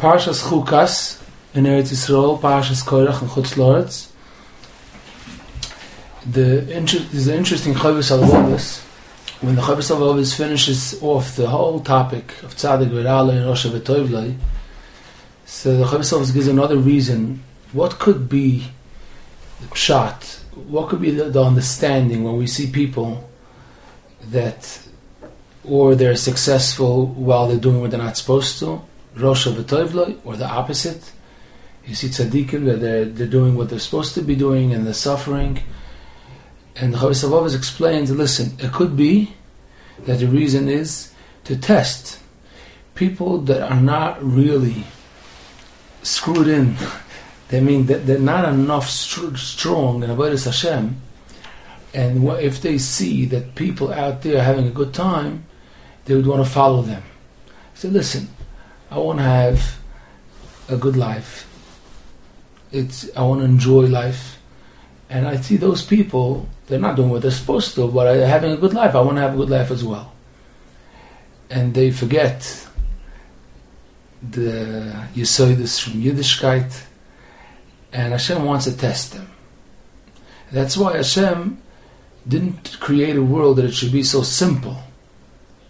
Parshas Chukas in Eretz Yisrael, Parshas Korach and Chutz La'aretz. There's an interesting Chovos HaLevavos. When the Chovos HaLevavos finishes off the whole topic of Tzadik V'Ra'alei and Rosha V'Tovlei, so the Chovos HaLevavos gives another reason. What could be the pshat? What could be the understanding when we see people that, or they're successful while they're doing what they're not supposed to, Rosha V'Tovlei, or the opposite? You see tzaddikim that they're doing what they're supposed to be doing and they're suffering. And the Chovos HaLevavos explains, listen, it could be that the reason is to test people that are not really screwed in. They mean that they're not enough strong in Avodas Hashem. And if they see that people out there are having a good time, they would want to follow them. So listen, I want to have a good life. I want to enjoy life. And I see those people, they're not doing what they're supposed to, but they're having a good life. I want to have a good life as well. And they forget the Yesodis from Yiddishkeit, and Hashem wants to test them. That's why Hashem didn't create a world that it should be so simple,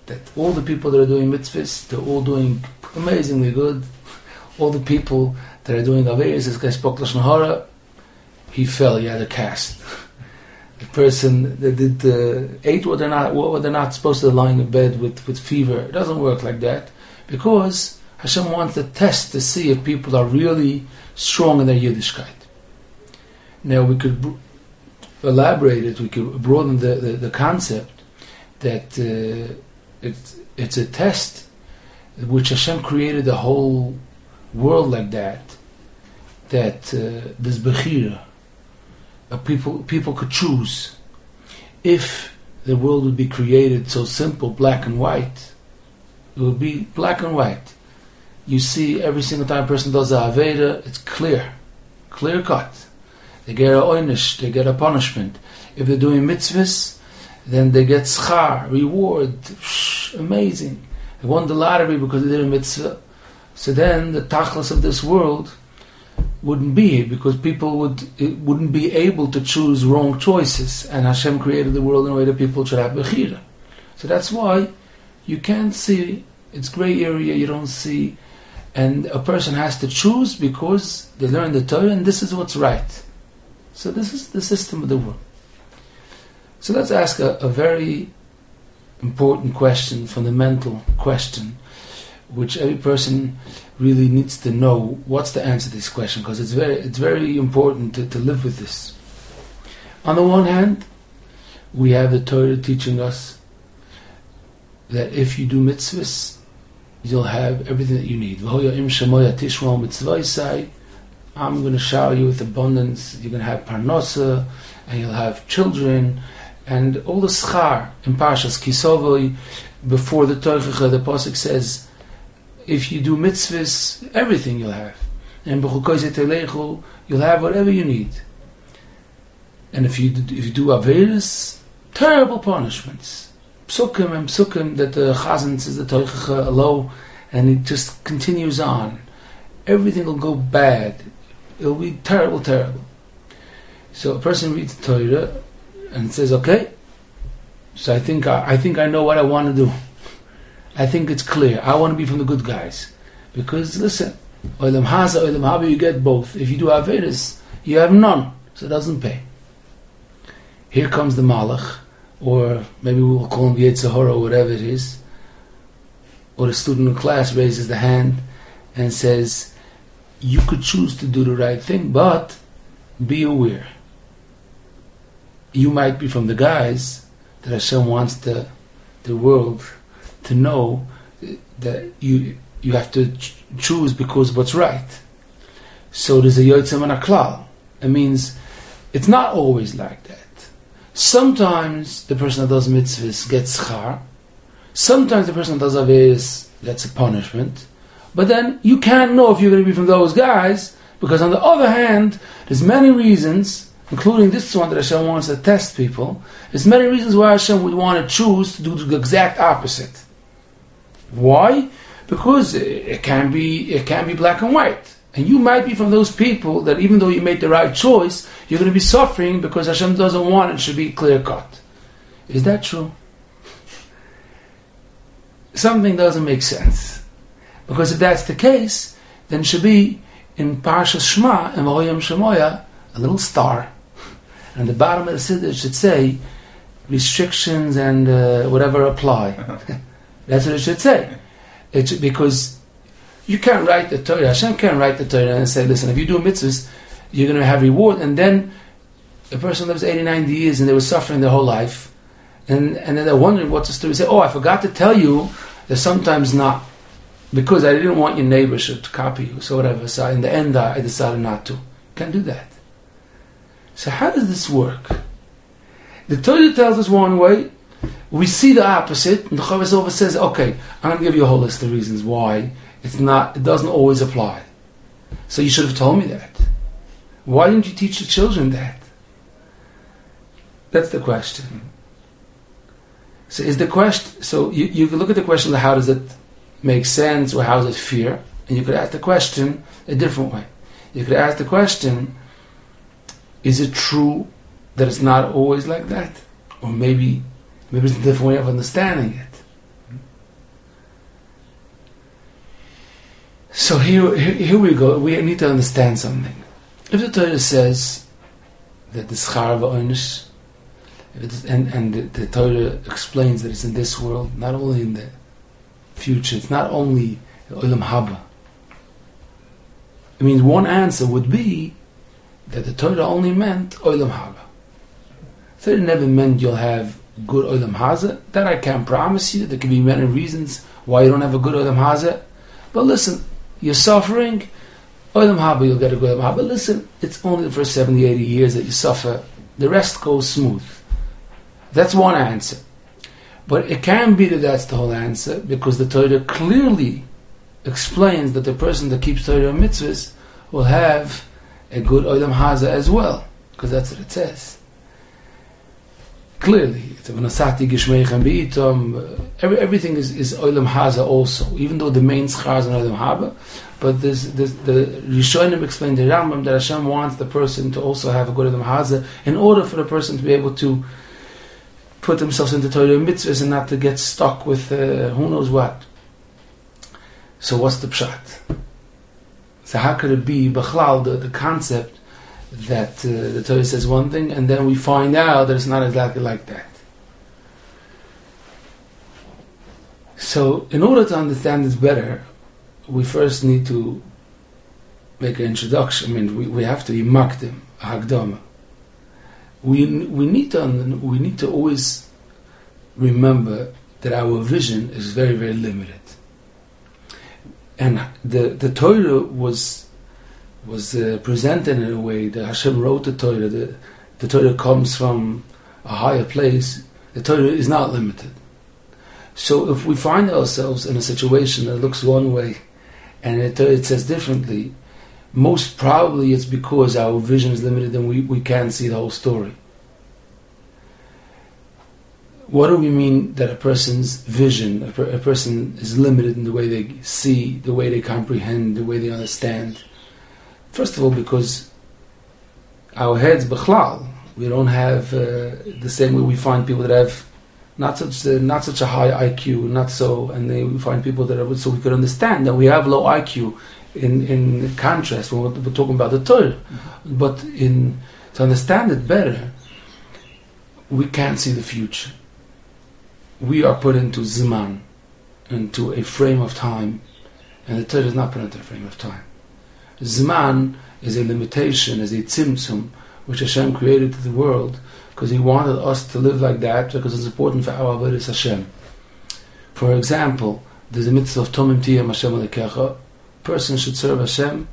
that all the people that are doing mitzvahs, they're all doing amazingly good. All the people that are doing Averis, this guy spoke Lashon Hara, he fell, he had a cast. The person that ate what they're not supposed to, lying in bed with fever. It doesn't work like that, because Hashem wants to test to see if people are really strong in their Yiddishkeit. Now we could elaborate it, we could broaden the concept that it's a test which Hashem created the whole world like that there's Bechira. People could choose. If the world would be created so simple, black and white, it would be black and white. You see, every single time a person does a Aveda, it's clear cut. They get a oynish, they get a punishment. If they're doing mitzvahs, then they get schar, reward. Amazing. They won the lottery because they did a mitzvah. So then the tachlis of this world wouldn't be, because people wouldn't be able to choose wrong choices, and Hashem created the world in a way that people should have bechira. So that's why you can't see, it's gray area, you don't see, and a person has to choose because they learn the Torah and this is what's right. So this is the system of the world. So let's ask a very important question, fundamental question, which every person really needs to know. What's the answer to this question? Because it's very important to live with this. On the one hand, we have the Torah teaching us that if you do mitzvahs, you'll have everything that you need. I'm going to shower you with abundance. You're going to have parnosa, and you'll have children, and all the schar in Parshas Kisovoi. Before the Torah, the pasuk says, if you do mitzvahs, everything you'll have. And you'll have whatever you need. And if you do averis, terrible punishments. Psukim that the Chazan says the Torah low, and it just continues on. Everything will go bad. It'll be terrible. So a person reads the Torah and says, okay, so I think I know what I want to do. I think it's clear. I want to be from the good guys. Because listen, Olam Haza, Olam Haba, you get both. If you do Averis, you have none. So it doesn't pay. Here comes the Malach, or maybe we'll call him Yetzer Hara, or whatever it is. Or the student in class raises the hand and says, you could choose to do the right thing, but be aware. You might be from the guys that Hashem wants the world to know that you have to choose because what's right. So there's a yotzem and a klal. It means it's not always like that. Sometimes the person that does mitzvahs gets schar. Sometimes the person that does averis gets a punishment. But then you can't know if you're going to be from those guys, because on the other hand, there's many reasons, including this one that Hashem wants to test people. There's many reasons why Hashem would want to choose to do the exact opposite. Why? Because it can be black and white. And you might be from those people that even though you made the right choice, you're going to be suffering because Hashem doesn't want it should be clear cut. Is that true? Something doesn't make sense. Because if that's the case, then it should be in Parshas Shema, in V'hoyam Shemoya, a little star. And the bottom of the Siddur should say, restrictions and whatever apply. That's what it should say. Because you can't write the Torah, Hashem can't write the Torah and say, listen, if you do mitzvahs, you're going to have reward. And then a person lives 80, 90 years and they were suffering their whole life. And then they're wondering what's the story. Say, I forgot to tell you that sometimes not. Because I didn't want your neighbors to copy you. So whatever. So in the end, I decided not to. Can't do that. So how does this work? The Torah tells us one way. We see the opposite. And the Chavis over says, okay, I'm going to give you a whole list of reasons why it doesn't always apply. So you should have told me that. Why didn't you teach the children that? That's the question. So is the question, so you could look at the question of how does it make sense or how does it fear? And you could ask the question a different way. You could ask the question, is it true that it's not always like that? Or maybe it's a different way of understanding it. So here we go. We need to understand something. If the Torah says that the schar v'onish, and the Torah explains that it's in this world, not only in the future, it's not only olam haba. I mean, one answer would be that the Torah only meant olam haba. So it never meant you'll have good olam haza. That I can't promise you. There could be many reasons why you don't have a good olam haza. But listen, you're suffering, olam haba, you'll get a good olam haba. Listen, it's only the first 70, 80 years that you suffer. The rest goes smooth. That's one answer. But it can be that that's the whole answer, because the Torah clearly explains that the person that keeps Torah and mitzvahs will have a good olam haza as well, because that's what it says. Clearly, everything is olam haza also, even though the main schar is an olam haba. But the Rishonim explained the Rambam that Hashem wants the person to also have a good olam haza in order for the person to be able to put themselves into Torah and mitzvahs and not to get stuck with who knows what. So what's the pshat? So how could it be, Bechlal, the concept that the Torah says one thing and then we find out that it's not exactly like that? So in order to understand this better, we first need to make an introduction. I mean, we have to be makdim, hagdama. We need to always remember that our vision is very, very limited. And the Torah was presented in a way that Hashem wrote the Torah. The Torah comes from a higher place. The Torah is not limited. So if we find ourselves in a situation that looks one way and the Torah says differently, most probably it's because our vision is limited and we can't see the whole story. What do we mean that a person's vision, a person is limited in the way they see, the way they comprehend, the way they understand? First of all, because our heads, b'chlal, we don't have the same way we find people that have not such a high IQ, we find people that are, so we could understand that we have low IQ in contrast when we're talking about the Torah. Mm-hmm. But to understand it better, we can't see the future. We are put into Zman, into a frame of time, and the Torah is not put into a frame of time. Zman is a limitation, is a tzimtzum, which Hashem created to the world, because He wanted us to live like that, because it's important for our avodas Hashem. For example, there's a mitzvah of Tomim Tiyam Hashem Alekecha. Person should serve Hashem,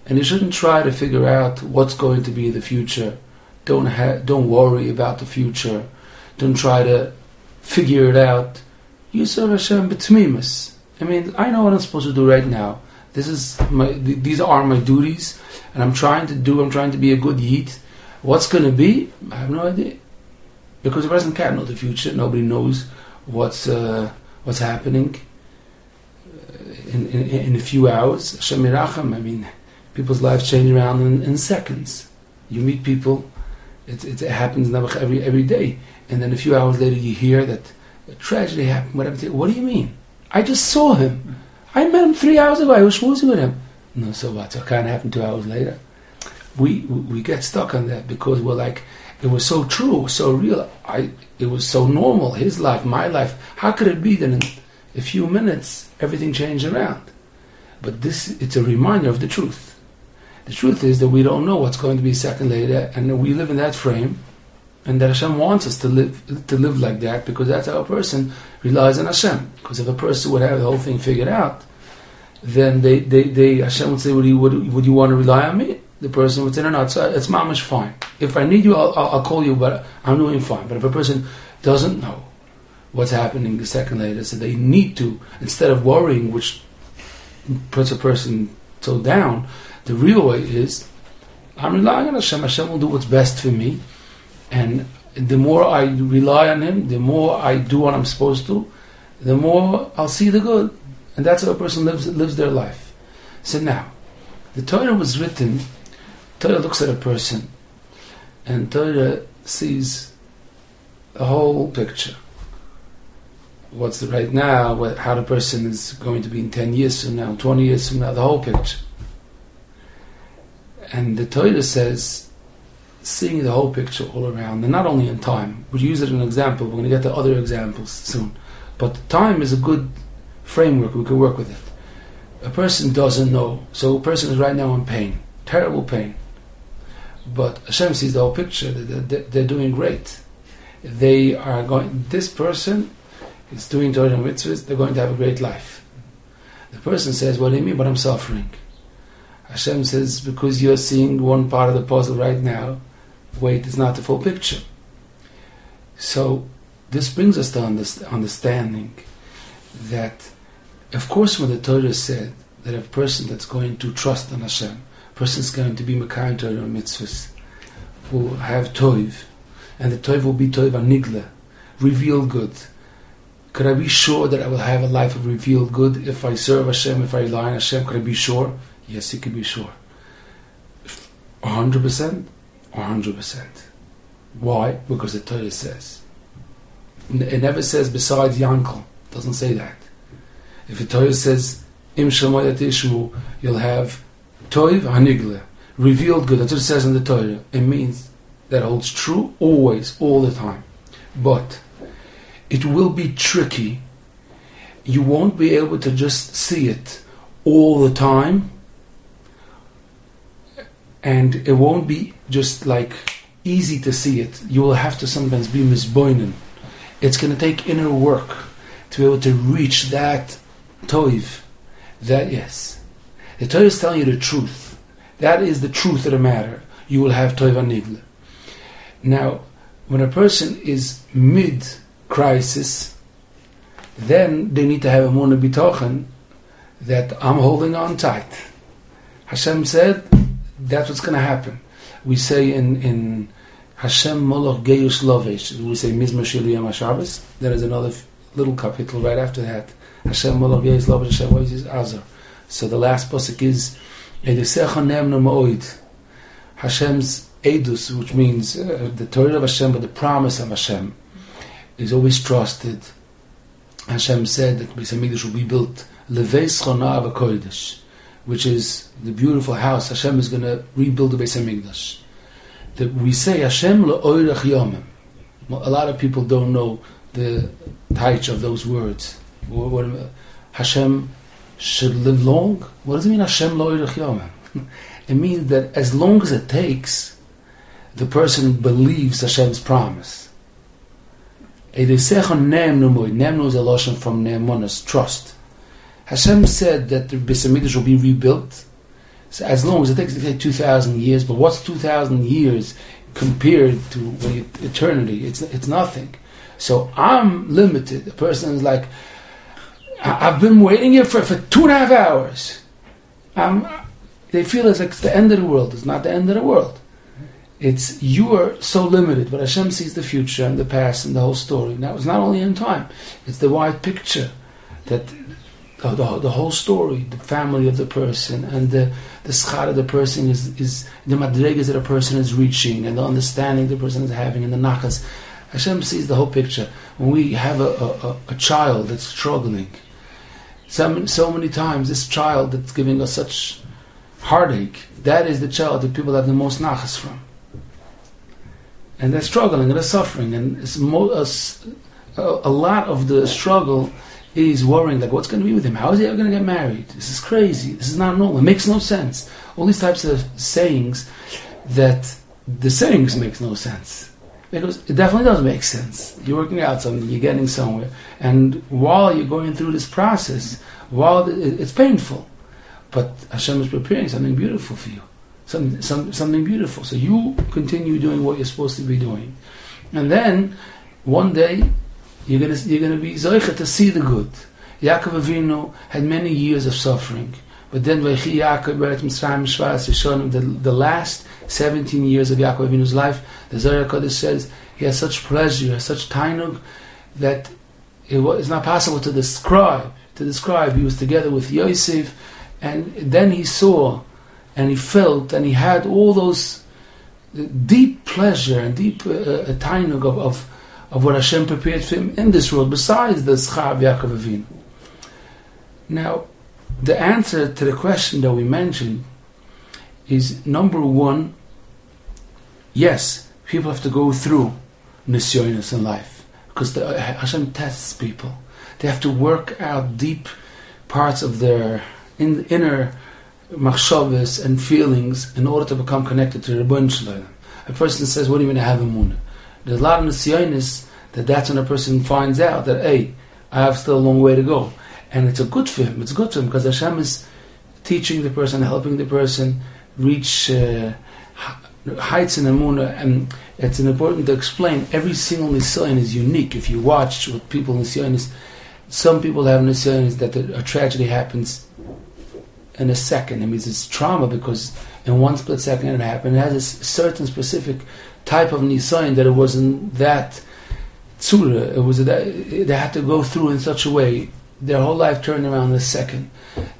and he shouldn't try to figure out what's going to be in the future. Don't worry about the future. Don't try to figure it out. You serve Hashem b'tmimus. I mean, I know what I'm supposed to do right now. These are my duties, and I'm trying to be a good yid. What's going to be? I have no idea, because the person can't know the future. Nobody knows what's happening. in a few hours. Hashem Mirachem, I mean, people's lives change around in seconds. You meet people, it happens every day. And then a few hours later you hear that a tragedy happened, whatever. What do you mean? I just saw him. I met him 3 hours ago. I was schmoozing with him. No, so what? So it can't happen 2 hours later. We get stuck on that because we're like, it was so true, it was so real. It was so normal. His life, my life. How could it be that in a few minutes everything changed around? But it's a reminder of the truth. The truth is that we don't know what's going to be a second later, and we live in that frame, and that Hashem wants us to live like that, because that's how a person relies on Hashem. Because if a person would have the whole thing figured out, then Hashem would say, would you want to rely on me? The person would say, no, it's mamash fine. If I need you, I'll call you, but I'm doing fine. But if a person doesn't know what's happening a second later, so they need to, instead of worrying, which puts a person so down, the real way is, I'm relying on Hashem. Hashem will do what's best for me. And the more I rely on Him, the more I do what I'm supposed to, the more I'll see the good. And that's how a person lives their life. So now, the Torah was written, Torah looks at a person, and Torah sees the whole picture. What's right now, how the person is going to be in 10 years from now, 20 years from now, the whole picture. And the Torah says, seeing the whole picture all around, and not only in time. We use it as an example. We're going to get to other examples soon. But time is a good framework. We can work with it. A person doesn't know. So a person is right now in pain. Terrible pain. But Hashem sees the whole picture. They're doing great. They are going... This person is doing Torah and mitzvahs. They're going to have a great life. The person says, what do you mean? But I'm suffering. Hashem says, because you're seeing one part of the puzzle right now, wait, it's not the full picture. So this brings us to understanding that, of course, when the Torah said that a person that's going to trust on Hashem, a person is going to be Mekayim Torah and mitzvahs, will have Toiv, and the Toiv will be Toiv Anigla, revealed good. Could I be sure that I will have a life of revealed good if I serve Hashem, if I rely on Hashem? Could I be sure? Yes, you can be sure. 100%? 100%. Why? Because the Torah says. It never says besides Yankel. It doesn't say that. If the Torah says Im Shemayat Ishmu, you'll have Toiv Hanigla, revealed good. That's what it says in the Torah. It means that holds true always, all the time. But it will be tricky. You won't be able to just see it all the time. And it won't be just like easy to see it. You will have to sometimes be misboinen. It's going to take inner work to be able to reach that toiv. That, yes. The Torah is telling you the truth. That is the truth of the matter. You will have toiv anigla. Now, when a person is mid-crisis, then they need to have a emunah bitochen that I'm holding on tight. Hashem said, that's what's going to happen. We say in Hashem Moloch Geius Lovesh, we say Mizmor Shel Yom HaShabbos. There is another little capital right after that. Hashem Moloch Geius Lovesh, Hashem Oiz Azar. So the last pasuk is Edisecha Nemno Ma'oid. Hashem's Edus, which means the Torah of Hashem, but the promise of Hashem is always trusted. Hashem said that Beis Hamikdash will be built Leveis Chona V'Kodesh, which is the beautiful house. Hashem is going to rebuild the Beis Hamikdash. That we say Hashem le'oirach yomim. A lot of people don't know the taich of those words. Hashem should live long. What does it mean, Hashem le'oirach yomim? It means that as long as it takes, the person believes Hashem's promise. Nemnu is a lotion from ne'emonos, trust. Hashem said that the Beis Hamikdash will be rebuilt. So as long as it takes 2,000 years, but what's 2,000 years compared to eternity? It's nothing. So I'm limited. The person is like, I've been waiting here for 2.5 hours. They feel it's like it's the end of the world. It's not the end of the world. It's, you are so limited, but Hashem sees the future and the past and the whole story. Now it's not only in time, it's the wide picture that the whole story, the family of the person, and the schar of the person is the madregas that a person is reaching, and the understanding the person is having, and the nachas. Hashem sees the whole picture. When we have a child that's struggling, so many times this child that's giving us such heartache, that is the child that people have the most nachas from. And they're struggling and they're suffering, and it's a lot of the struggle is worrying, like, what's going to be with him? How is he ever going to get married? This is crazy. This is not normal. It makes no sense. All these types of sayings that the sayings makes no sense. Because it definitely does make sense. You're working out something, you're getting somewhere, and while you're going through this process, while it's painful, but Hashem is preparing something beautiful for you. Something beautiful. So you continue doing what you're supposed to be doing. And then, one day, you're gonna be zoicha to see the good. Yaakov Avinu had many years of suffering, but then the last 17 years of Yaakov Avinu's life, the Zohar Kodesh says he had such pleasure, such tainug, that it's not possible to describe. He was together with Yosef, and then he saw, and he felt, and he had all those deep pleasure and deep tainug of what Hashem prepared for him in this world, besides the schar of Yaakov Avinu. Now, the answer to the question that we mentioned is, number one, yes, people have to go through nisyonos in life, because Hashem tests people. They have to work out deep parts of their inner machshavas and feelings in order to become connected to the Rebbeinu Shalom. A person says, what do you mean I have emunah? There's a lot of nisyonos that's when a person finds out that, hey, I have still a long way to go. And it's good for him. It's good for him because Hashem is teaching the person, helping the person reach heights in emunah. And it's important to explain, every single nisyon is unique. If you watch what people nisyon is, some people have nisyon that a tragedy happens in a second. It means it's trauma because in one split second it happened. It has a certain specific type of nisayon that it wasn't that tzura. It was they had to go through in such a way. Their whole life turned around in a second.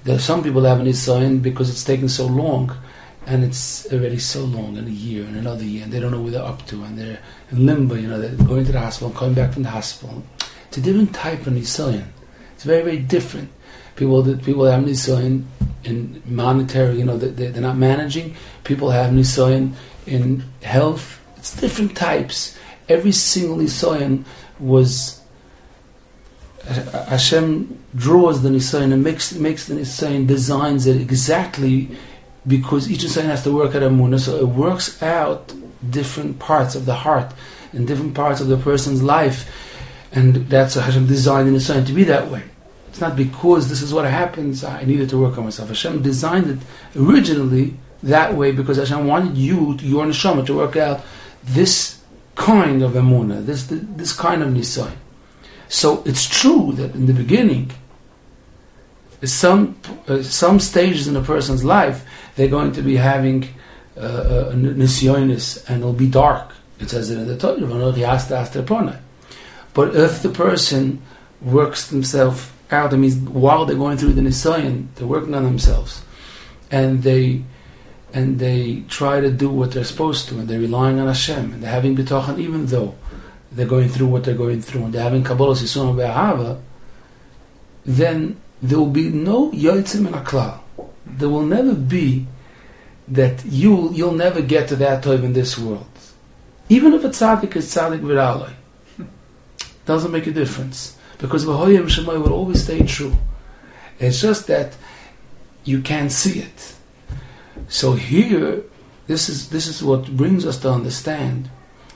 There are some people that have a nisayon because it's taken so long, and it's already so long, in a year and another year, and they don't know where they're up to, and they're in limbo. They're going to the hospital and coming back from the hospital. It's a different type of nisayon. It's very, very different. People have nisayon in monetary, they're not managing. People have nisayon in health. It's different types. Every single nisayon was Hashem draws the nisayon and makes the nisayon, designs it exactly because each nisayon has to work at emunah. So it works out different parts of the heart and different parts of the person's life, and that's how Hashem designed the nisayon to be that way. It's not because this is what happens, I needed to work on myself. Hashem designed it originally that way because Hashem wanted you, your neshama, to work out this kind of emunah, this kind of nisayon. So it's true that in the beginning, some stages in a person's life, they're going to be having nisyonis, and it'll be dark. It says it in the Torah. But if the person works themselves out, that means while they're going through the nisyon, they're working on themselves, and they try to do what they're supposed to, and they're relying on Hashem, and they're having bitachon, even though they're going through what they're going through, and they're having kabbalah sisum ve'ahava, then there will be no yotzim min haklal. There will never be that you'll never get to that type in this world. Even if a tzaddik is tzaddik v'raloi, doesn't make a difference, because v'hoyim shemai will always stay true. It's just that you can't see it. So here, this is what brings us to understand.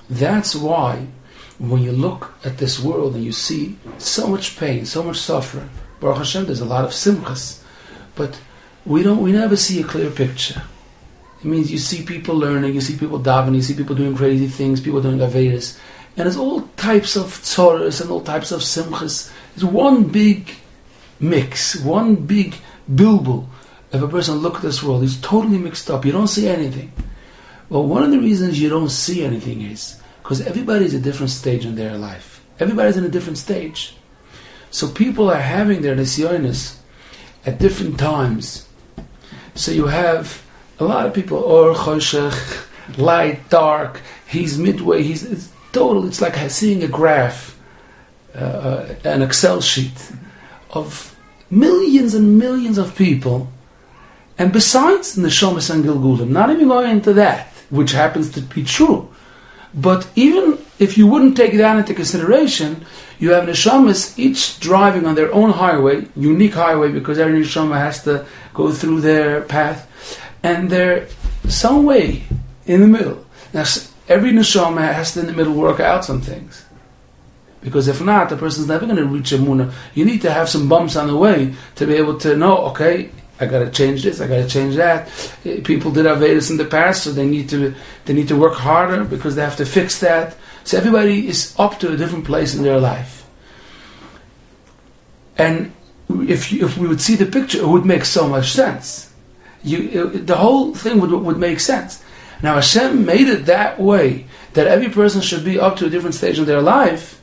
That's why when you look at this world and you see so much pain, so much suffering, Baruch Hashem, there's a lot of simchas, but we never see a clear picture. It means you see people learning, you see people davening, you see people doing crazy things, people doing avedas, and there's all types of tzoros and all types of simchas. It's one big mix, one big bilbul. If a person looks at this world, he's totally mixed up. You don't see anything. Well, one of the reasons you don't see anything is because everybody's at a different stage in their life. Everybody's in a different stage. So people are having their nisyonis at different times. So you have a lot of people, or choshech, light, dark, he's midway, it's total, it's like seeing a graph, an Excel sheet of millions and millions of people. And besides Neshamas and Gilgulim, not even going into that, which happens to be true, but even if you wouldn't take that into consideration, you have Neshamas each driving on their own highway, unique highway, because every Neshama has to go through their path, and they're some way in the middle. Now, every Neshama has to in the middle work out some things. Because if not, the person's never going to reach Emunah. You need to have some bumps on the way to be able to know, okay, I got to change this, I got to change that. People did Avedis in the past, so they need to work harder because they have to fix that. So everybody is up to a different place in their life. And if we would see the picture, it would make so much sense. The whole thing would make sense. Now Hashem made it that way, that every person should be up to a different stage in their life.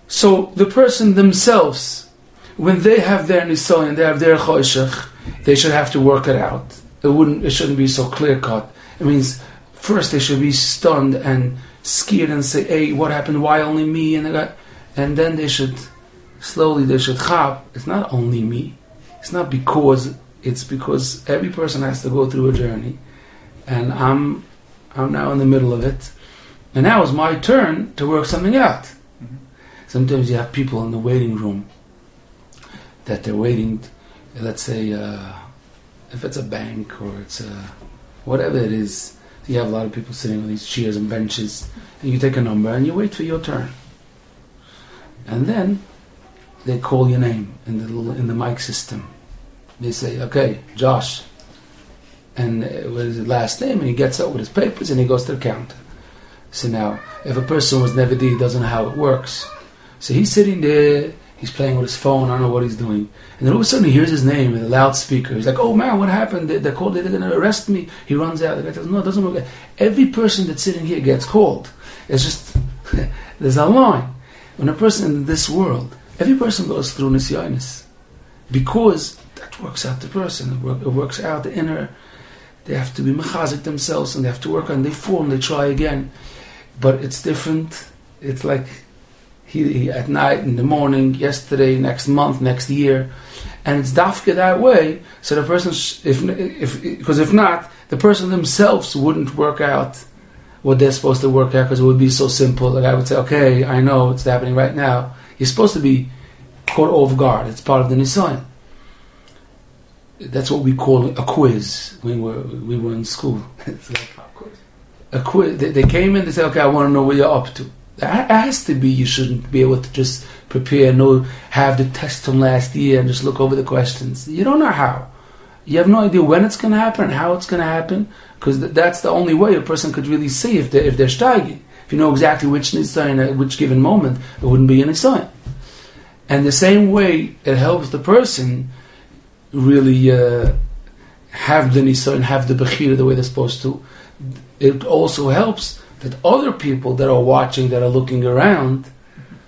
So the person themselves, when they have their nisayon, they have their choshech, they should have to work it out. It shouldn't be so clear cut. It means first they should be stunned and scared and say, "Hey, what happened? Why only me?" And then they should chab. It's not only me. It's not because. It's because every person has to go through a journey, and I'm now in the middle of it, and now it's my turn to work something out. Mm-hmm. Sometimes you have people in the waiting room that they're waiting. Let's say if it's a bank or it's whatever it is, you have a lot of people sitting on these chairs and benches, and you take a number and you wait for your turn, and then they call your name in the mic system. They say, "Okay, Josh," and what is his last name? And he gets up with his papers and he goes to the counter. So now, if a person was never there, he doesn't know how it works. So he's sitting there, he's playing with his phone, I don't know what he's doing. And then all of a sudden he hears his name in the loudspeaker. He's like, "Oh man, what happened? They're going to arrest me." He runs out. The guy says, "No, it doesn't work." Every person that's sitting here gets called. It's just, there's a line. When a person in this world, every person goes through nisyonis. Because that works out the person. It works out the inner. They have to be mechazik themselves and they have to work on. They form. They try again, but it's different. It's like he at night, in the morning, yesterday, next month, next year, and it's dafka that way. So the person, if not, the person themselves wouldn't work out what they're supposed to work out because it would be so simple. Like I would say, "Okay, I know it's happening right now." You're supposed to be caught off guard. It's part of the nisayon. That's what we call a quiz when we were in school. It's like a quiz. They came in, they said, "Okay, I want to know what you're up to." It has to be. You shouldn't be able to just prepare, have the test from last year and just look over the questions. You don't know how. You have no idea when it's going to happen and how it's going to happen, because that's the only way a person could really see if they're steiging. If you know exactly which nisayon at which given moment, it wouldn't be a nisayon. And the same way, it helps the person really have the nisayon, have the bechira the way they're supposed to. It also helps that other people that are watching, that are looking around,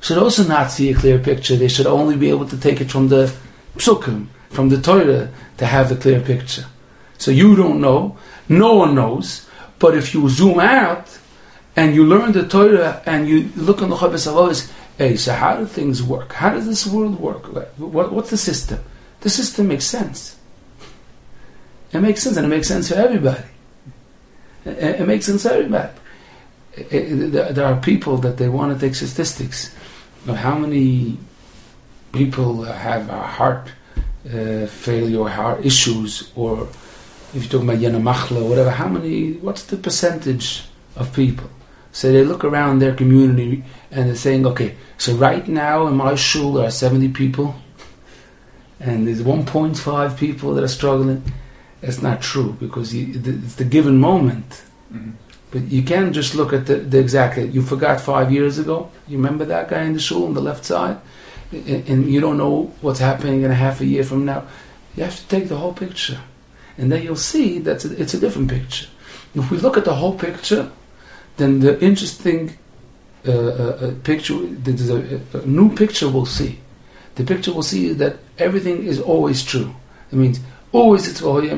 should also not see a clear picture. They should only be able to take it from the psukim, from the Torah, to have the clear picture. So you don't know, no one knows, but if you zoom out and you learn the Torah and you look on the Chavos Avos, hey, so how do things work? How does this world work? What's the system? The system makes sense. It makes sense, and it makes sense for everybody. It makes sense for everybody. There are people that they want to take statistics of how many people have a heart failure or heart issues, or if you're talking about Yana Machla or whatever, what's the percentage of people? So they look around their community and they're saying, okay, so right now in my shul there are 70 people and there's 1.5 people that are struggling. That's not true, because it's the given moment. Mm-hmm. But you can't just look at the exact. You forgot 5 years ago. You remember that guy in the shul on the left side? And you don't know what's happening in a half a year from now. You have to take the whole picture. And then you'll see that it's a different picture. If we look at the whole picture, then the interesting picture, there's a new picture we'll see. The picture we'll see is that everything is always true. It means always it's always.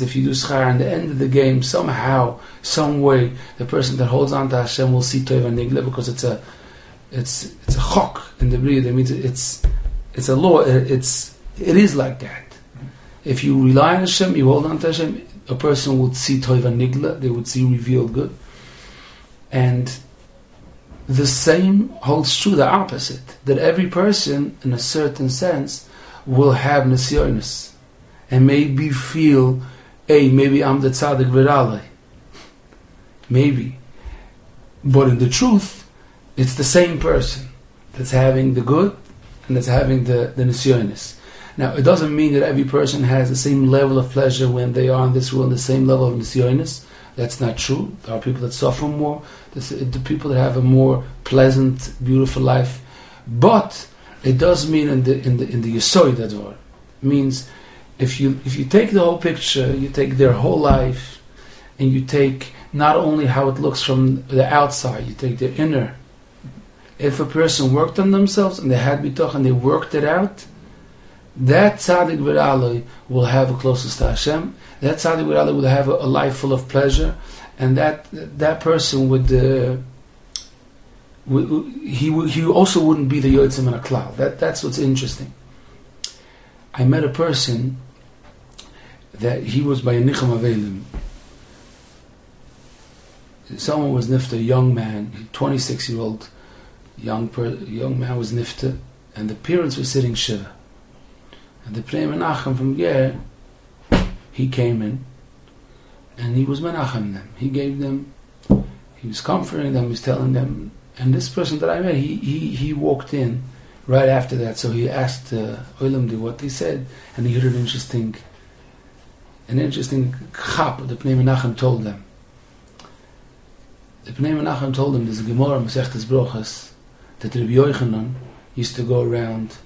If you do schar in the end of the game, somehow, some way, the person that holds on to Hashem will see Tov and Nigla, because it's a chok in the Bria. That means it's a law. It is like that. If you rely on Hashem, you hold on to Hashem, a person would see Tov and Nigla. They would see revealed good. And the same holds true, the opposite, that every person, in a certain sense, will have nisyonis, and maybe feel, hey, maybe I'm the tzaddik v'ralei. Maybe. But in the truth, it's the same person that's having the good and that's having the nisyonis. Now, it doesn't mean that every person has the same level of pleasure when they are in this world, the same level of nisyonis. That's not true. There are people that suffer more, the people that have a more pleasant, beautiful life. But it does mean in the Yesod Ador. It means if you take the whole picture, you take their whole life, and you take not only how it looks from the outside, you take their inner. If a person worked on themselves and they had bitoch and they worked it out, that tzaddik v'ralei will have a closest to Hashem. That tzaddik v'ralei will have a life full of pleasure, and that person would he also wouldn't be the yotzim in a cloud. That's what's interesting. I met a person that he was by a nicham avelim. Someone was nifta, a young man, 26-year-old young man was nifta, and the parents were sitting shiva. And the Pnei Menachem from Ger, he came in, and he was Menachem them. He gave them, he was comforting them, he was telling them. And this person that I met, he walked in right after that, so he asked Olamdi what they said, and he heard an interesting chap the Pnei Menachem told them. The Pnei Menachem told them, there's a Gemara, Masechtes Brochas, that Rabbi Yochanan used to go around,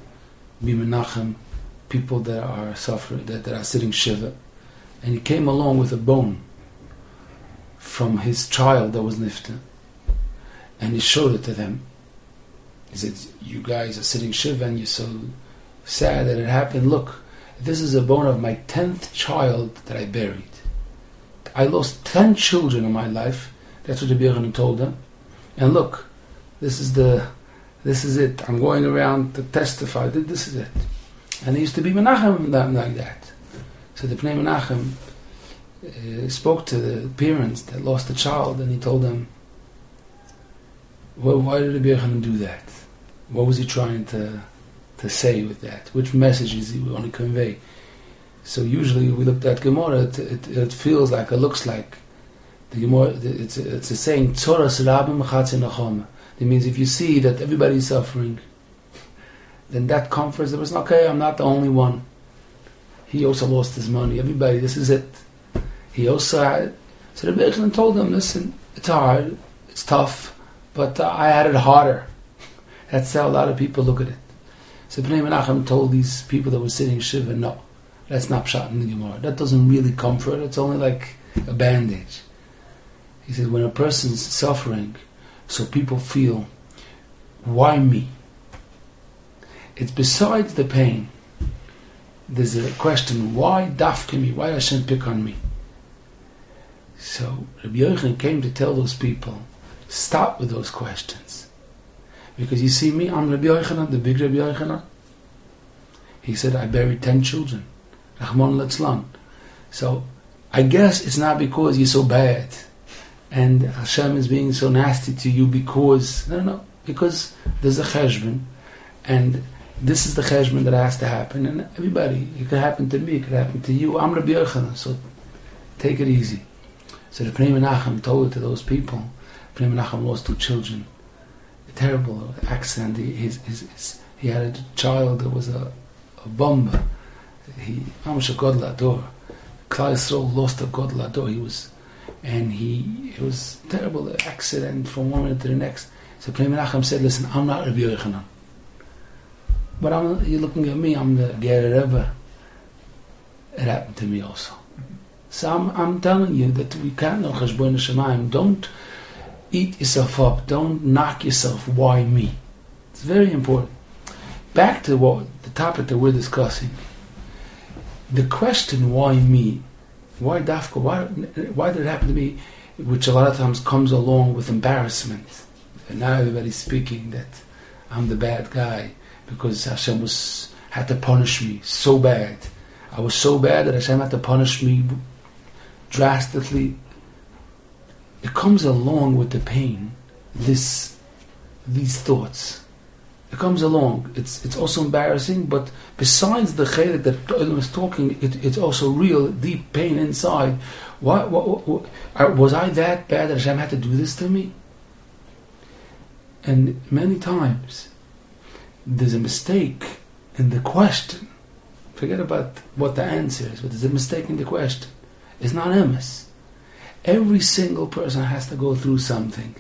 be Menachem, people that are suffering, that are sitting shiva, and he came along with a bone from his child that was nifta, and he showed it to them. He said, you guys are sitting shiva and you're so sad that it happened. Look, this is a bone of my 10th child that I buried. I lost 10 children in my life. That's what the Yochanan told them. And look, this is it. I'm going around to testify that this is it. And he used to be Menachem like that. So the Pnei Menachem spoke to the parents that lost a child, and he told them, well, why did the Yochanan do that? What was he trying to say with that? Which message is he want to convey? So usually we looked at Gemara, it feels like, it looks like, the Gemara, it's a saying, Torah Rabim Chatzi Nachama. It means if you see that everybody's suffering, then that comforts the person. Okay, I'm not the only one. He also lost his money. Everybody, this is it. He also had. So the Yochanan told them, listen, it's hard, it's tough, but I had it harder. That's how a lot of people look at it. So Pnei Menachem told these people that were sitting shiva, no, that's not pshat in the Gemara. That doesn't really comfort. It's only like a bandage. He said, when a person's suffering, so people feel, why me? It's besides the pain. There's a question, why dafke me? Why Hashem pick on me? So Rabbi Yochanan came to tell those people, stop with those questions. Because you see me, I'm Rabbi Yochanan, the big Rabbi Yochanan. He said, I buried 10 children. Rahman Litzlan. So I guess it's not because you're so bad and Hashem is being so nasty to you because, no, because there's a cheshbon, and this is the cheshbon that has to happen, and everybody, it could happen to me, it could happen to you. I'm Rabbi Yochanan, so take it easy. So the Pnei Menachem told it to those people. Pnei Menachem lost 2 children. A terrible accident. He had a child that was a bomb. He Klal Yisrael lost a God Lador. It was a terrible accident from one minute to the next. So Pnei Menachem said, listen, I'm not Rabbi Yochanan, but you're looking at me, I'm the Ger Rebbe. It happened to me also. So I'm telling you that we can't know Cheshbon Shemayim. Don't eat yourself up. Don't knock yourself. Why me? It's very important. back to what the topic that we're discussing. The question, why me? Why Dafka? Why did it happen to me? Which a lot of times comes along with embarrassment. And now everybody's speaking that I'm the bad guy because Hashem had to punish me so bad. I was so bad that Hashem had to punish me drastically. It comes along with the pain, these thoughts. It comes along. It's also embarrassing, but besides the chelik that Torah was talking, it's also real deep pain inside. What was I that bad that Hashem had to do this to me? And many times there's a mistake in the question. Forget about what the answer is, but there's a mistake in the question. It's not emes. Every single person has to go through something.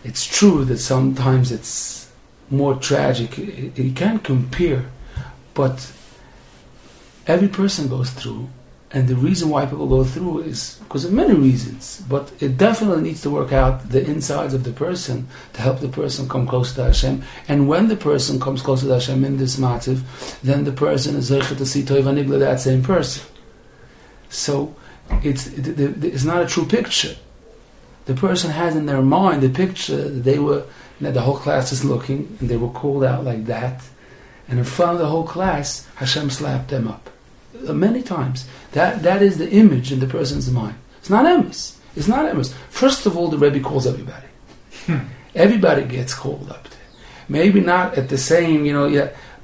It's true that sometimes it's more tragic. You can't compare, but every person goes through, and the reason why people go through is because of many reasons, but it definitely needs to work out the insides of the person to help the person come close to Hashem. And when the person comes close to Hashem in this matziv, then the person is zeichet to see Toiv Anigla, that same person. So it's not a true picture. The person has in their mind the picture that they were, the whole class is looking, and they were called out like that, and in front of the whole class, Hashem slapped them up. Many times. That is the image in the person's mind. It's not emes. It's not emes. First of all, the Rebbe calls everybody. Everybody gets called up there. Maybe not at the same,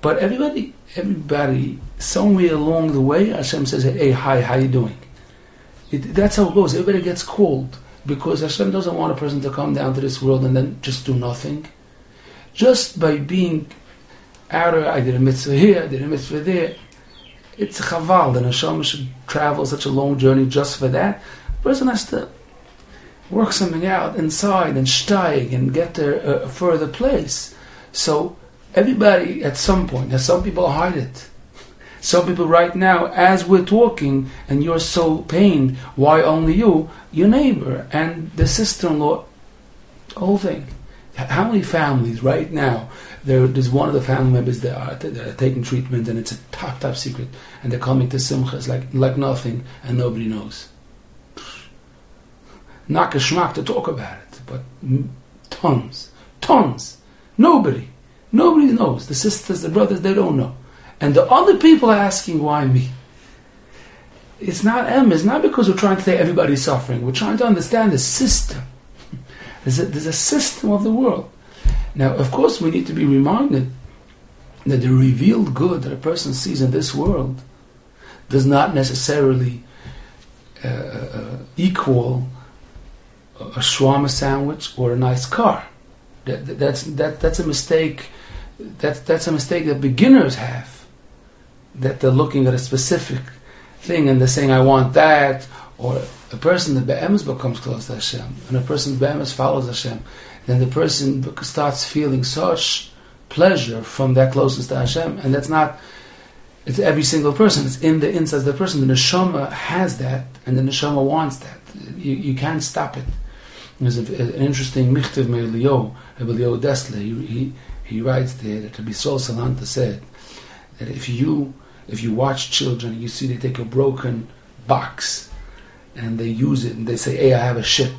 but everybody, somewhere along the way, Hashem says, hey, hi, how you doing? That's how it goes. Everybody gets called. Because Hashem doesn't want a person to come down to this world and then just do nothing. Just by being outer, I did a mitzvah here, I did a mitzvah there. It's a chaval. The neshama should travel such a long journey just for that. The person has to work something out inside and steig and get to a further place. So everybody at some point, now some people hide it. Some people right now, as we're talking, and you're so pained, why only you? Your neighbor and the sister-in-law, the whole thing. How many families right now, there's one of the family members that are taking treatment, and it's a top secret, and they're coming to Simcha, it's like nothing, and nobody knows. Not a schmack to talk about it, but tons. Nobody knows. The sisters, the brothers, they don't know. And the other people are asking, why me? It's not It's not because we're trying to say everybody's suffering. We're trying to understand the system. There's a system of the world. Now, of course, we need to be reminded that the revealed good that a person sees in this world does not necessarily equal a shawarma sandwich or a nice car. That's a mistake. That's a mistake that beginners have. That they're looking at a specific thing and they're saying, I want that. Or a person that be'emes becomes close to Hashem, and a person that be'emes follows Hashem, then the person starts feeling such pleasure from that closeness to Hashem. And that's not, it's every single person. It's in the inside of the person. The neshama has that, and the neshama wants that. You can't stop it. There's an interesting michtav me'Eliyahu, Rabbi Dessler. He writes there that Rabbi Sol Salanta said that if you watch children, you see they take a broken box and they use it and they say, hey, I have a ship.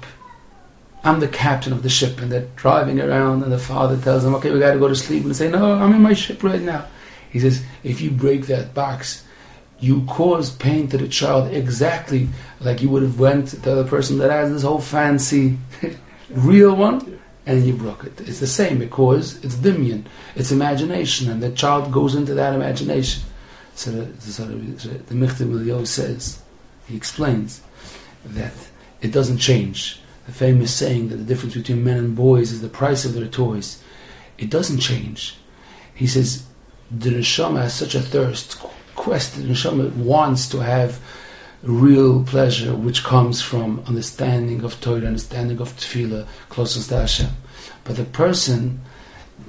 I'm the captain of the ship, and they're driving around, and the father tells them, okay, we got to go to sleep, and they say, no, I'm in my ship right now. He says, if you break that box, you cause pain to the child exactly like you would have went to the person that has this whole fancy real one, and you broke it. It's the same, because it's dimyan, it's imagination, and the child goes into that imagination. So the Michtav Milieu says, he explains that it doesn't change. The famous saying that the difference between men and boys is the price of their toys. It doesn't change. He says, the neshama has such a thirst, quest, the neshama wants to have real pleasure, which comes from understanding of Torah, understanding of tefillah, closeness to Hashem. But the person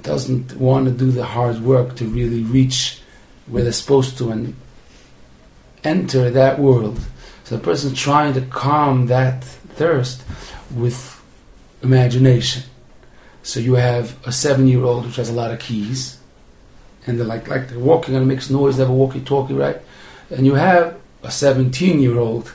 doesn't want to do the hard work to really reach where they're supposed to and enter that world. So the person's trying to calm that thirst with imagination. So you have a 7-year-old which has a lot of keys, and they're like they're walking and it makes noise, they have a walkie-talkie, right? And you have a 17-year-old,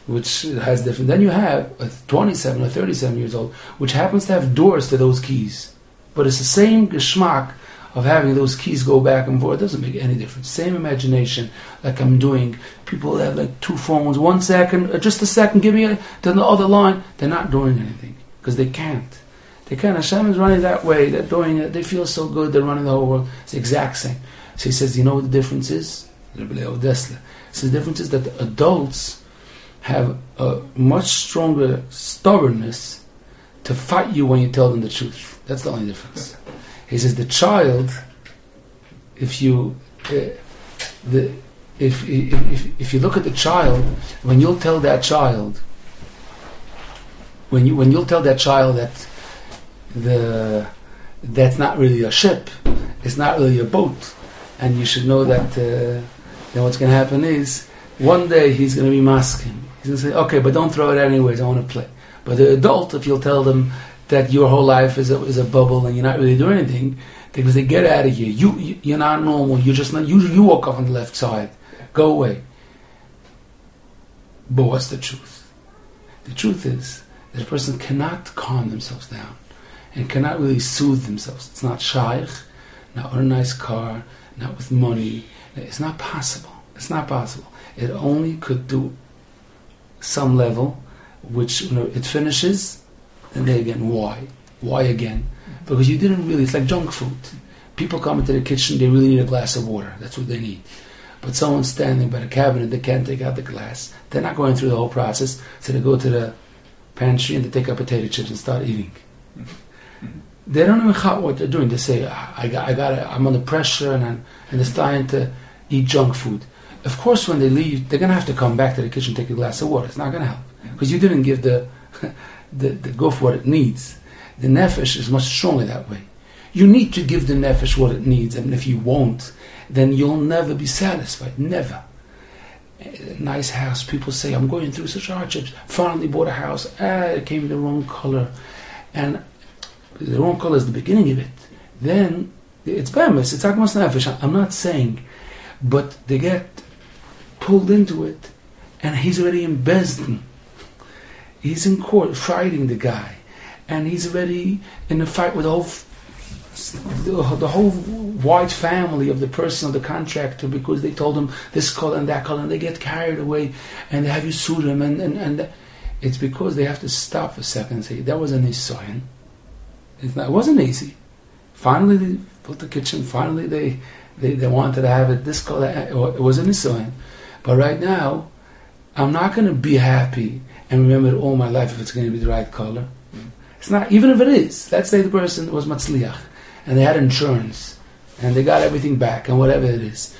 which has different. Then you have a 27 or 37 years old, which happens to have doors to those keys. But it's the same geschmack of having those keys go back and forth. It doesn't make any difference. Same imagination, like I'm doing. People have like two phones, 1 second, just a second, give me then the other line. They're not doing anything because they can't. They can't. Hashem is running that way. They're doing it. They feel so good. They're running the whole world. It's the exact same. So he says, you know what the difference is? So the difference is that adults have a much stronger stubbornness to fight you when you tell them the truth. That's the only difference. He says the child, if you look at the child, when you'll tell that child that that's not really a ship, it's not really a boat, and you should know that then what's going to happen is one day he's going to be masking. He's going to say, okay, but don't throw it anyways, I want to play. But the adult, if you'll tell them that your whole life is a bubble and you're not really doing anything, because they get out of here. You're not normal. You're just not. You woke up on the left side. Go away. But what's the truth? The truth is that a person cannot calm themselves down and cannot really soothe themselves. It's not shaykh, not with a nice car, not with money. It's not possible. It's not possible. It only could do some level, which it finishes. And then again, why? Why again? Because you didn't really, it's like junk food. People come into the kitchen, they really need a glass of water. That's what they need. But someone's standing by the cabinet, they can't take out the glass. They're not going through the whole process, so they go to the pantry and they take out potato chips and start eating. They don't even know what they're doing. They say, I'm under pressure and they're starting to eat junk food. Of course, when they leave, they're going to have to come back to the kitchen and take a glass of water. It's not going to help. Because you didn't give the goof what it needs. The nefesh is much stronger that way. You need to give the nefesh what it needs, and if you won't, then you'll never be satisfied. Never. A nice house, people say, I'm going through such hardships. Finally bought a house. It came the wrong color. And the wrong color is the beginning of it. Then, it's bemis, it's akmas nefesh. I'm not saying, but they get pulled into it, and he's already in Bezdin. He's in court fighting the guy, and he's already in a fight with the whole white family of the person, of the contractor, because they told him this color and that color, and they get carried away, and they have you sue them, and it's because they have to stop a second and say, that was an nisayon. It wasn't easy. Finally, they built the kitchen. Finally, they wanted to have it this color. It was a nisayon. But right now, I'm not going to be happy and remember it all my life if it's going to be the right color. It's not, even if it is. Let's say the person was matzliach, and they had insurance, and they got everything back, and whatever it is.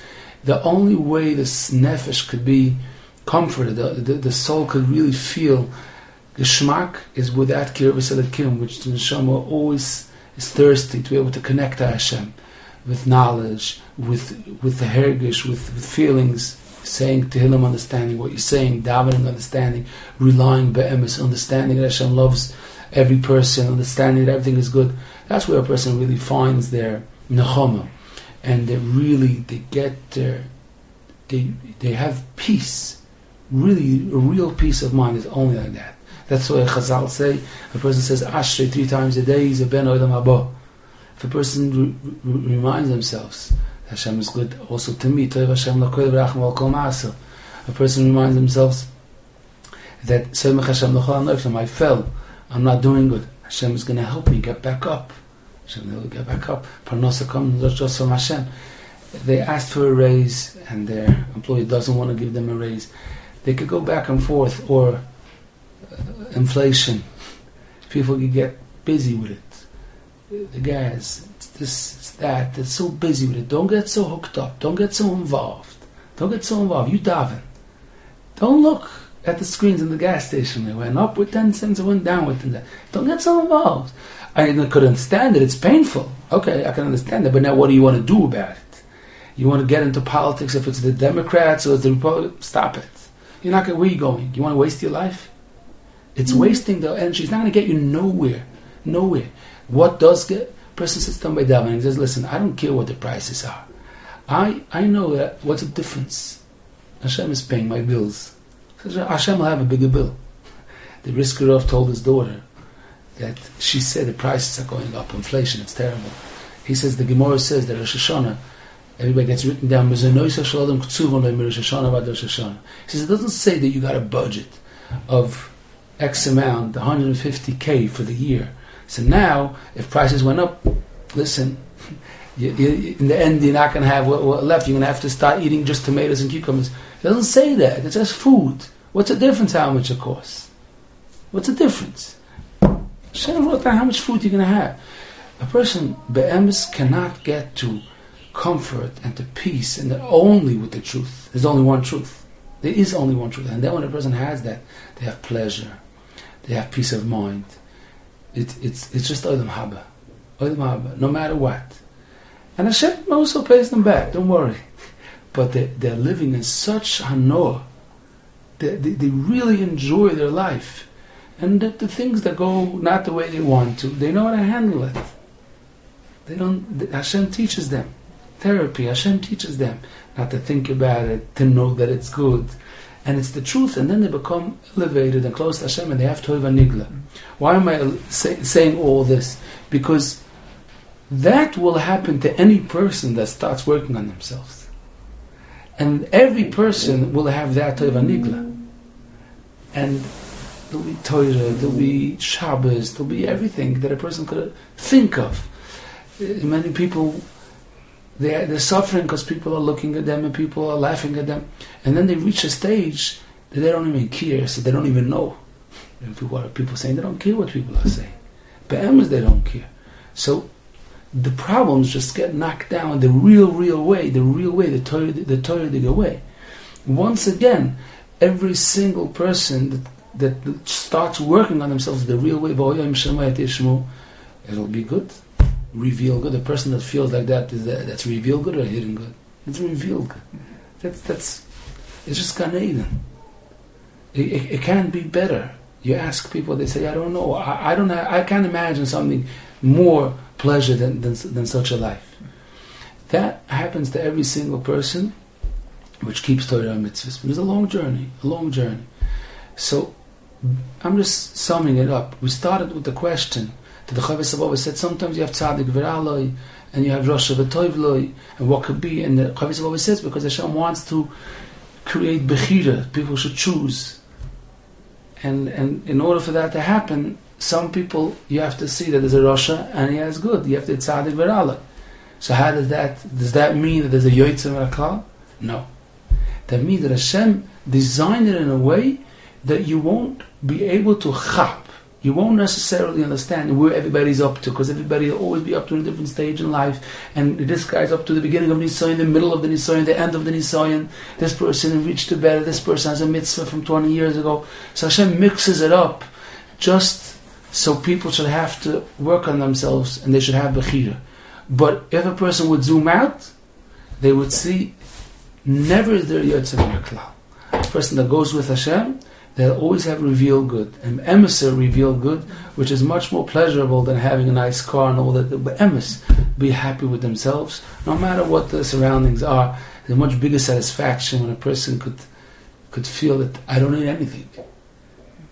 The only way this nefesh could be comforted, the soul could really feel geschmack, is with that kirvus elikim, which the neshama always is thirsty to be able to connect to Hashem, with knowledge, with the hergish, with feelings, saying Tehillim, understanding what you're saying, davening, understanding, relying be'emes, understanding that Hashem loves every person, understanding that everything is good. That's where a person really finds their nechama, and they have peace. Really, a real peace of mind is only like that. That's why Chazal say, a person says Ashrei 3 times a day, he's a ben olam haba. If a person reminds themselves Hashem is good also to me. A person reminds themselves that I fell, I'm not doing good. Hashem is going to help me get back up. Hashem will get back up. Parnasa comes just from Hashem. They asked for a raise and their employee doesn't want to give them a raise. They could go back and forth, or inflation. People could get busy with it. The guys, it's this, it's that. They're so busy with it. Don't get so hooked up. Don't get so involved. You daven. Don't look at the screens in the gas station. They went up with 10 cents, it went down with 10 cents. Don't get so involved. I could understand it. It's painful. Okay, I can understand it. But now what do you want to do about it? You want to get into politics if it's the Democrats or it's the Republicans? Stop it. You're not going. Where are you going? You want to waste your life? It's wasting the energy. It's not going to get you nowhere. Nowhere. What does get? Person sits down by davening and says, "Listen, I don't care what the prices are. I know that what's the difference. Hashem is paying my bills. Hashem will have a bigger bill. The Brisker Rav told his daughter that she said the prices are going up, inflation, it's terrible. He says, the Gemara says that Rosh Hashanah, everybody gets written down, he says, it doesn't say that you got a budget of X amount, 150K for the year. So now, if prices went up, listen, in the end you're not going to have what left. You're going to have to start eating just tomatoes and cucumbers. It doesn't say that. It's just food. What's the difference how much it costs? What's the difference? Hashem wrote down how much food you're going to have. A person, be'emes, cannot get to comfort and to peace and only with the truth. There's only one truth. There is only one truth. And then when a person has that, they have pleasure. They have peace of mind. It's just Olam Haba. Olam Haba, no matter what. And Hashem also pays them back, don't worry. But they're living in such hanoah. They really enjoy their life. And the things that go not the way they want to, they know how to handle it. Hashem teaches them. Therapy, Hashem teaches them not to think about it, to know that it's good. And it's the truth, and then they become elevated and close to Hashem, and they have Torah Nigla. Why am I saying all this? Because that will happen to any person that starts working on themselves. And every person will have that Torah Nigla. And there'll be Torah, there'll be Shabbos, there'll be everything that a person could think of. Many people, they're suffering because people are looking at them and people are laughing at them. And then they reach a stage that they don't even care, so they don't even know. What are people saying? They don't care what people are saying. Be'emes, they don't care. So the problems just get knocked down the real way, the Torah way. Once again, every single person that starts working on themselves the real way, it'll be good. Reveal good. A person that feels like that's reveal good or hidden good. It's revealed good. That's it's just Gan Eden. It can't be better. You ask people, they say, I don't know. I can't imagine something more pleasure than such a life. That happens to every single person, which keeps Torah and mitzvahs. But it's a long journey. So I'm just summing it up. We started with the question. The Chavis Abba said sometimes you have Tzadik V'Raloi and you have Rosh V'Toivloi, and what could be. And the Chavis Abba says because Hashem wants to create Bechira, people should choose. And in order for that to happen, some people you have to see that there's a Rasha and he has good. You have to Tzadik V'Raloi. So how does that mean that there's a Yotzim and a Klal? No. That means that Hashem designed it in a way that you won't be able to chap. You won't necessarily understand where everybody's up to, because everybody will always be up to a different stage in life. And this guy's up to the beginning of Nisayan, the middle of the Nisayan, the end of the Nisayan. This person reached the better. This person has a mitzvah from 20 years ago. So Hashem mixes it up just so people should have to work on themselves and they should have Bechira. But if a person would zoom out, they would see never is there Yotzim Klal. A person that goes with Hashem, they'll always have revealed good. And emissary revealed good, which is much more pleasurable than having a nice car and all that. But be happy with themselves, no matter what the surroundings are. There's a much bigger satisfaction when a person could feel that I don't need anything.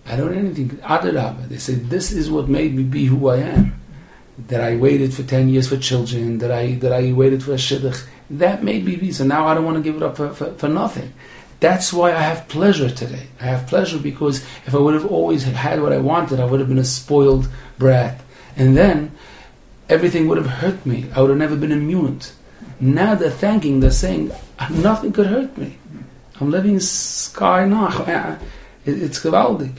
I don't need anything. Adarabah. They say this is what made me be who I am. That I waited for 10 years for children. That I waited for a shidduch. That made me be. So now I don't want to give it up for nothing. That's why I have pleasure today. I have pleasure because if I would have always had what I wanted, I would have been a spoiled brat. And then everything would have hurt me. I would have never been immune. Now they're saying, nothing could hurt me. I'm living sky nach. It's gewaldig.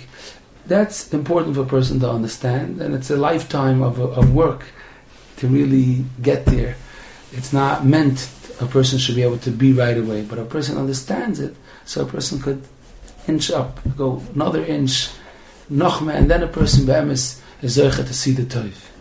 That's important for a person to understand, and it's a lifetime of work to really get there. It's not meant a person should be able to be right away, but a person understands it, so a person could inch up, go another inch, nochma, and then a person be'emes is zeicha to see the toiv.